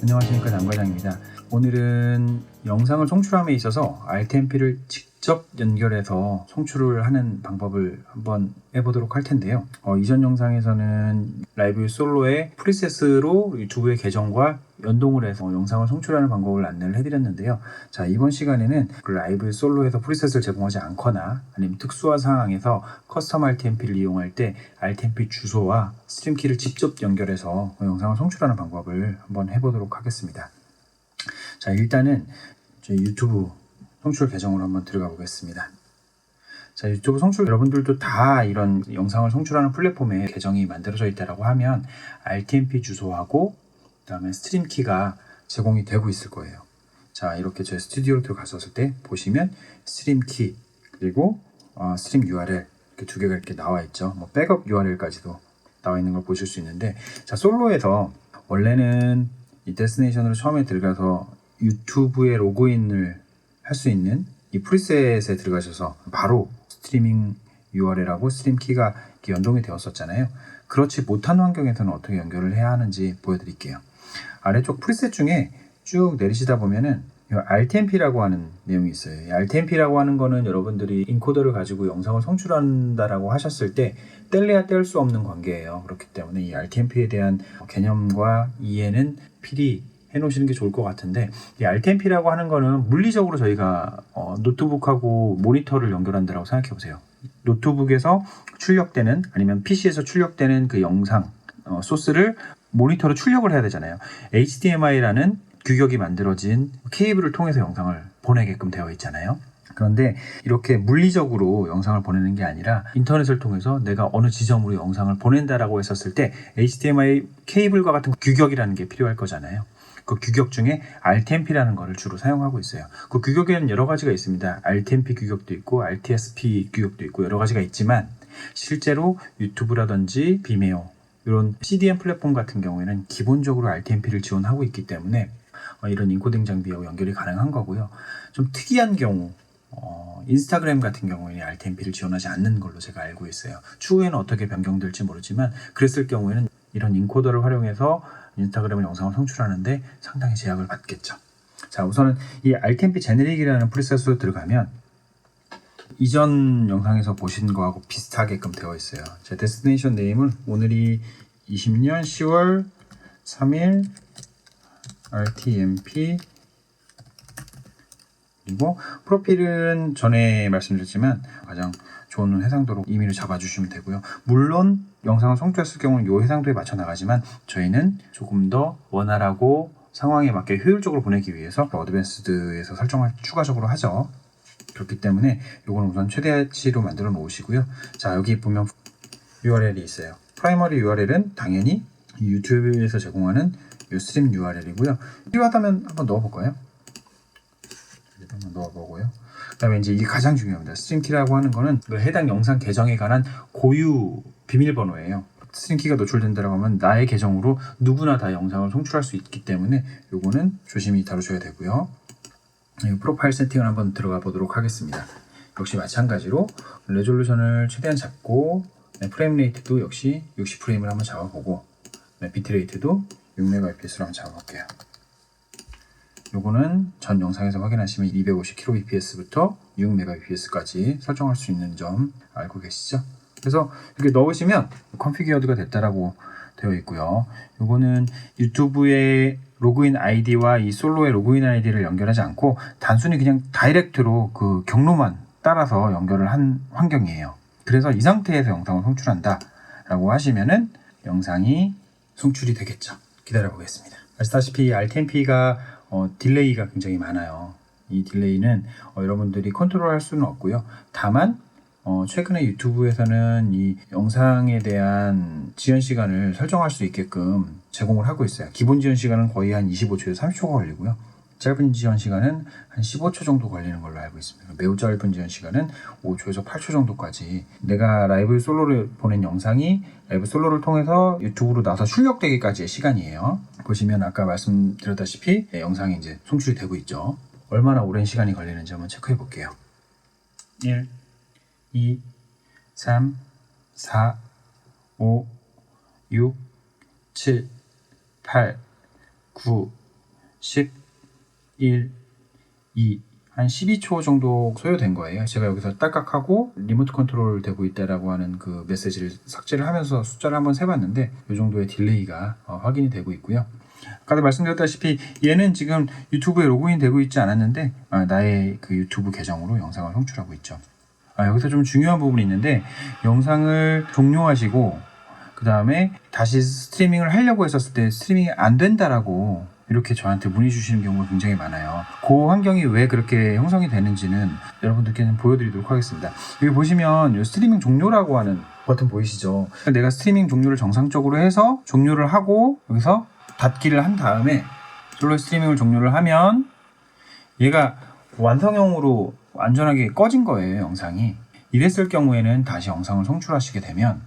안녕하십니까, 남과장입니다. 오늘은 영상을 송출함에 있어서 RTMP를 직접 연결해서 송출을 하는 방법을 한번 해보도록 할 텐데요. 이전 영상에서는 라이브 솔로의 프리셋으로 유튜브의 계정과 연동을 해서 영상을 송출하는 방법을 안내를 해드렸는데요. 자, 이번 시간에는 그 라이브 솔로에서 프리셋을 제공하지 않거나 아니면 특수한 상황에서 커스텀 RTMP를 이용할 때 RTMP 주소와 스트림키를 직접 연결해서 영상을 송출하는 방법을 한번 해보도록 하겠습니다. 자, 일단은 저희 유튜브 송출 계정으로 한번 들어가 보겠습니다. 자, 유튜브 송출 여러분들도 다 이런 영상을 송출하는 플랫폼에 계정이 만들어져 있다고 하면 RTMP 주소하고 그다음에 스트림 키가 제공이 되고 있을 거예요. 자, 이렇게 저희 스튜디오로 들어갔었을 때 보시면 스트림 키 그리고 스트림 URL 이렇게 두 개가 이렇게 나와 있죠. 뭐 백업 URL까지도 나와 있는 걸 보실 수 있는데, 자, 솔로에서 원래는 이 데스티네이션으로 처음에 들어가서 유튜브에 로그인을 할 수 있는 이 프리셋에 들어가셔서 바로 스트리밍 URL하고 스트림 키가 연동이 되었었잖아요. 그렇지 못한 환경에서는 어떻게 연결을 해야 하는지 보여드릴게요. 아래쪽 프리셋 중에 쭉 내리시다 보면은 RTMP라고 하는 내용이 있어요. 이 RTMP라고 하는 거는 여러분들이 인코더를 가지고 영상을 송출한다라고 하셨을 때 뗄래야 뗄 수 없는 관계예요. 그렇기 때문에 이 RTMP에 대한 개념과 이해는 필히 해놓으시는 게 좋을 것 같은데, 이 RTMP라고 하는 거는 물리적으로 저희가 노트북하고 모니터를 연결한다고 생각해 보세요. 노트북에서 출력되는 아니면 PC에서 출력되는 그 영상 소스를 모니터로 출력을 해야 되잖아요. HDMI라는 규격이 만들어진 케이블을 통해서 영상을 보내게끔 되어 있잖아요. 그런데 이렇게 물리적으로 영상을 보내는 게 아니라 인터넷을 통해서 내가 어느 지점으로 영상을 보낸다라고 했었을 때 HDMI 케이블과 같은 규격이라는 게 필요할 거잖아요. 그 규격 중에 RTMP라는 거를 주로 사용하고 있어요. 그 규격에는 여러 가지가 있습니다. RTMP 규격도 있고 RTSP 규격도 있고 여러 가지가 있지만, 실제로 유튜브라든지 비메오 이런 CDN 플랫폼 같은 경우에는 기본적으로 RTMP를 지원하고 있기 때문에 이런 인코딩 장비하고 연결이 가능한 거고요. 좀 특이한 경우 인스타그램 같은 경우에는 RTMP를 지원하지 않는 걸로 제가 알고 있어요. 추후에는 어떻게 변경될지 모르지만 그랬을 경우에는 이런 인코더를 활용해서 인스타그램 영상을 송출하는데 상당히 제약을 받겠죠. 자, 우선은 이 RTMP 제네릭이라는 프리셋으로 들어가면 이전 영상에서 보신 거하고 비슷하게끔 되어 있어요. 제 데스티네이션 네임은 오늘이 20년 10월 3일 RTMP, 그리고 프로필은 전에 말씀드렸지만 가장 좋은 해상도로 임의로 잡아주시면 되고요. 물론 영상을 송출했을 경우는 이 해상도에 맞춰 나가지만 저희는 조금 더 원활하고 상황에 맞게 효율적으로 보내기 위해서 어드밴스드에서 설정을 추가적으로 하죠. 그렇기 때문에 이거는 우선 최대치로 만들어 놓으시고요. 자, 여기 보면 URL이 있어요. 프라이머리 URL은 당연히 유튜브에서 제공하는 이 스트림 URL이고요. 필요하다면 한번 넣어볼까요? 한번 넣어보고요. 그 다음에 이제 이게 가장 중요합니다. 스트림키라고 하는 거는 그 해당 영상 계정에 관한 고유 비밀번호예요. 스트림키가 노출된다고 하면 나의 계정으로 누구나 다 영상을 송출할 수 있기 때문에 요거는 조심히 다루셔야 되고요. 프로파일 세팅을 한번 들어가 보도록 하겠습니다. 역시 마찬가지로 레졸루션을 최대한 잡고, 프레임 레이트도 역시 60프레임을 한번 잡아보고, 비트레이트도 6MBps로 한번 잡아볼게요. 요거는 전 영상에서 확인하시면 250kbps부터 6mbps까지 설정할 수 있는 점 알고 계시죠? 그래서 이렇게 넣으시면 컨피규어드가 됐다라고 되어 있고요. 요거는 유튜브의 로그인 아이디와 이 솔로의 로그인 아이디를 연결하지 않고 단순히 그냥 다이렉트로 그 경로만 따라서 연결을 한 환경이에요. 그래서 이 상태에서 영상을 송출한다 라고 하시면은 영상이 송출이 되겠죠. 기다려 보겠습니다. 아시다시피 RTMP가 딜레이가 굉장히 많아요. 이 딜레이는 여러분들이 컨트롤할 수는 없고요. 다만 최근에 유튜브에서는 이 영상에 대한 지연 시간을 설정할 수 있게끔 제공을 하고 있어요. 기본 지연 시간은 거의 한 25초에서 30초가 걸리고요. 짧은 지연 시간은 한 15초 정도 걸리는 걸로 알고 있습니다. 매우 짧은 지연 시간은 5초에서 8초 정도까지, 내가 라이브 솔로를 보낸 영상이 라이브 솔로를 통해서 유튜브로 나와서 출력되기까지의 시간이에요. 보시면 아까 말씀드렸다시피 영상이 이제 송출이 되고 있죠. 얼마나 오랜 시간이 걸리는지 한번 체크해 볼게요. 1, 2, 3, 4, 5, 6, 7, 8, 9, 10, 1, 2, 한 12초 정도 소요된 거예요. 제가 여기서 딸깍하고 리모트 컨트롤 되고 있다라고 하는 그 메시지를 삭제를 하면서 숫자를 한번 세봤는데 이 정도의 딜레이가 확인이 되고 있고요. 아까도 말씀드렸다시피 얘는 지금 유튜브에 로그인 되고 있지 않았는데 나의 그 유튜브 계정으로 영상을 송출하고 있죠. 여기서 좀 중요한 부분이 있는데 영상을 종료하시고 그 다음에 다시 스트리밍을 하려고 했었을 때 스트리밍이 안 된다라고 이렇게 저한테 문의 주시는 경우가 굉장히 많아요. 그 환경이 왜 그렇게 형성이 되는지는 여러분들께는 보여드리도록 하겠습니다. 여기 보시면 이 스트리밍 종료라고 하는 버튼 보이시죠? 내가 스트리밍 종료를 정상적으로 해서 종료를 하고 여기서 닫기를 한 다음에 솔로 스트리밍을 종료를 하면 얘가 완성형으로 완전하게 꺼진 거예요, 영상이. 이랬을 경우에는 다시 영상을 송출하시게 되면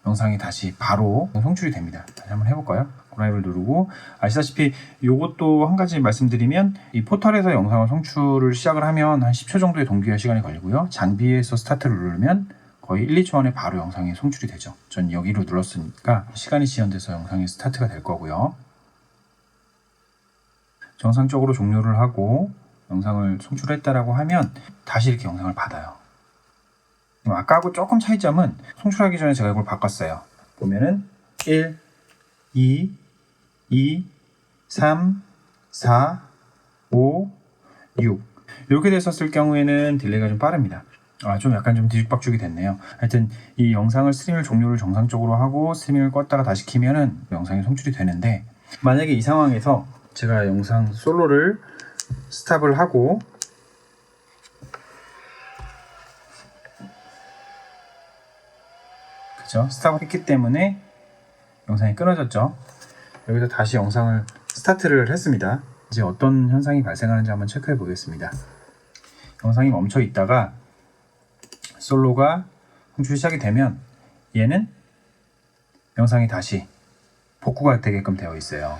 영상이 다시 바로 송출이 됩니다. 다시 한번 해볼까요? 고라이브를 누르고 아시다시피 이것도 한 가지 말씀드리면 이 포털에서 영상을 송출을 시작을 하면 한 10초 정도의 동기화 시간이 걸리고요. 장비에서 스타트를 누르면 거의 1, 2초 안에 바로 영상이 송출이 되죠. 전 여기로 눌렀으니까 시간이 지연돼서 영상이 스타트가 될 거고요. 정상적으로 종료를 하고 영상을 송출했다라고 하면 다시 이렇게 영상을 받아요. 아까하고 조금 차이점은 송출하기 전에 제가 이걸 바꿨어요. 보면은 1, 2, 3, 4, 5, 6 이렇게 됐었을 경우에는 딜레이가 좀 빠릅니다. 좀 약간 좀 뒤죽박죽이 됐네요. 하여튼 이 영상을 스트리밍 종료를 정상적으로 하고 스트리밍을 껐다가 다시 키면은 영상이 송출이 되는데 만약에 이 상황에서 제가 영상 솔로를 스탑을 하고 그죠? 스탑을 했기 때문에 영상이 끊어졌죠. 여기서 다시 영상을 스타트를 했습니다. 이제 어떤 현상이 발생하는지 한번 체크해 보겠습니다. 영상이 멈춰 있다가 솔로가 송출이 시작이 되면 얘는 영상이 다시 복구가 되게끔 되어 있어요.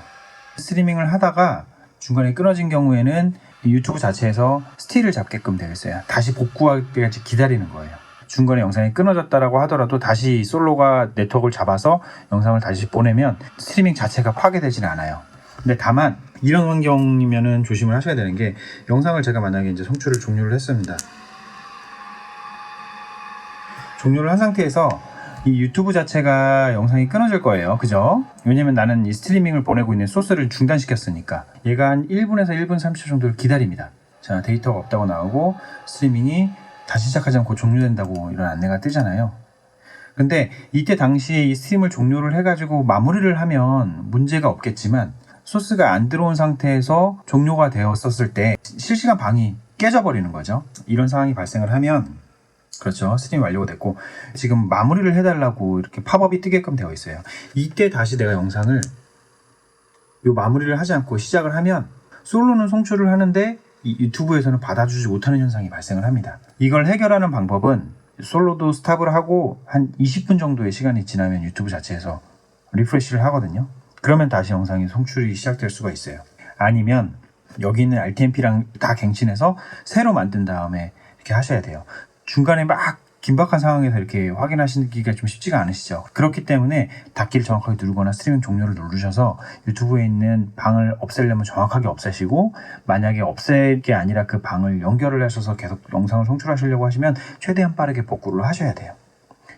스트리밍을 하다가 중간에 끊어진 경우에는 유튜브 자체에서 스틸을 잡게끔 되어 있어요. 다시 복구할 때까지 기다리는 거예요. 중간에 영상이 끊어졌다라고 하더라도 다시 솔로가 네트워크를 잡아서 영상을 다시 보내면 스트리밍 자체가 파괴되지는 않아요. 근데 다만 이런 환경이면은 조심을 하셔야 되는 게 영상을 제가 만약에 이제 송출을 종료를 했습니다. 종료를 한 상태에서 이 유튜브 자체가 영상이 끊어질 거예요. 그죠? 왜냐면 나는 이 스트리밍을 보내고 있는 소스를 중단시켰으니까 얘가 한 1분에서 1분 30초 정도를 기다립니다. 자, 데이터가 없다고 나오고 스트리밍이 다시 시작하지 않고 종료된다고 이런 안내가 뜨잖아요. 근데 이때 당시에 이 스트림을 종료를 해가지고 마무리를 하면 문제가 없겠지만 소스가 안 들어온 상태에서 종료가 되었었을 때 실시간 방이 깨져버리는 거죠. 이런 상황이 발생을 하면 그렇죠. 스트림이 완료가 됐고 지금 마무리를 해달라고 이렇게 팝업이 뜨게끔 되어 있어요. 이때 다시 내가 영상을 요 마무리를 하지 않고 시작을 하면 솔로는 송출을 하는데 이 유튜브에서는 받아주지 못하는 현상이 발생을 합니다. 이걸 해결하는 방법은 솔로도 스탑을 하고 한 20분 정도의 시간이 지나면 유튜브 자체에서 리프레시를 하거든요. 그러면 다시 영상이 송출이 시작될 수가 있어요. 아니면 여기 있는 RTMP랑 다 갱신해서 새로 만든 다음에 이렇게 하셔야 돼요. 중간에 막 긴박한 상황에서 이렇게 확인하시기가 좀 쉽지가 않으시죠. 그렇기 때문에 닫기를 정확하게 누르거나 스트리밍 종료를 누르셔서 유튜브에 있는 방을 없애려면 정확하게 없애시고 만약에 없앨 게 아니라 그 방을 연결을 하셔서 계속 영상을 송출하시려고 하시면 최대한 빠르게 복구를 하셔야 돼요.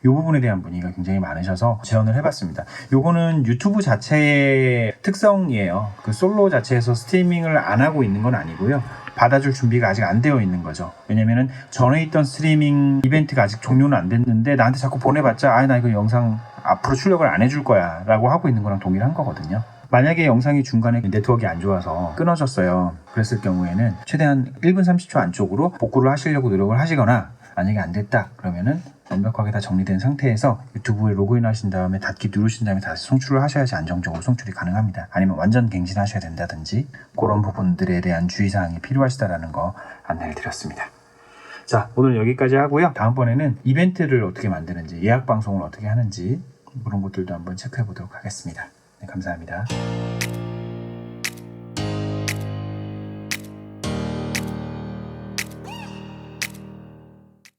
이 부분에 대한 문의가 굉장히 많으셔서 제언을 해봤습니다. 요거는 유튜브 자체의 특성이에요. 그 솔로 자체에서 스트리밍을 안 하고 있는 건 아니고요. 받아줄 준비가 아직 안 되어 있는 거죠. 왜냐면은 전에 있던 스트리밍 이벤트가 아직 종료는 안 됐는데 나한테 자꾸 보내봤자 나 이거 영상 앞으로 출력을 안 해줄 거야 라고 하고 있는 거랑 동일한 거거든요. 만약에 영상이 중간에 네트워크가 안 좋아서 끊어졌어요. 그랬을 경우에는 최대한 1분 30초 안쪽으로 복구를 하시려고 노력을 하시거나 만약에 안 됐다 그러면은 완벽하게 다 정리된 상태에서 유튜브에 로그인 하신 다음에 닫기 누르신 다음에 다시 송출을 하셔야지 안정적으로 송출이 가능합니다. 아니면 완전 갱신하셔야 된다든지 그런 부분들에 대한 주의사항이 필요하시다라는 거 안내를 드렸습니다. 자, 오늘 여기까지 하고요. 다음번에는 이벤트를 어떻게 만드는지 예약 방송을 어떻게 하는지 그런 것들도 한번 체크해 보도록 하겠습니다. 네, 감사합니다.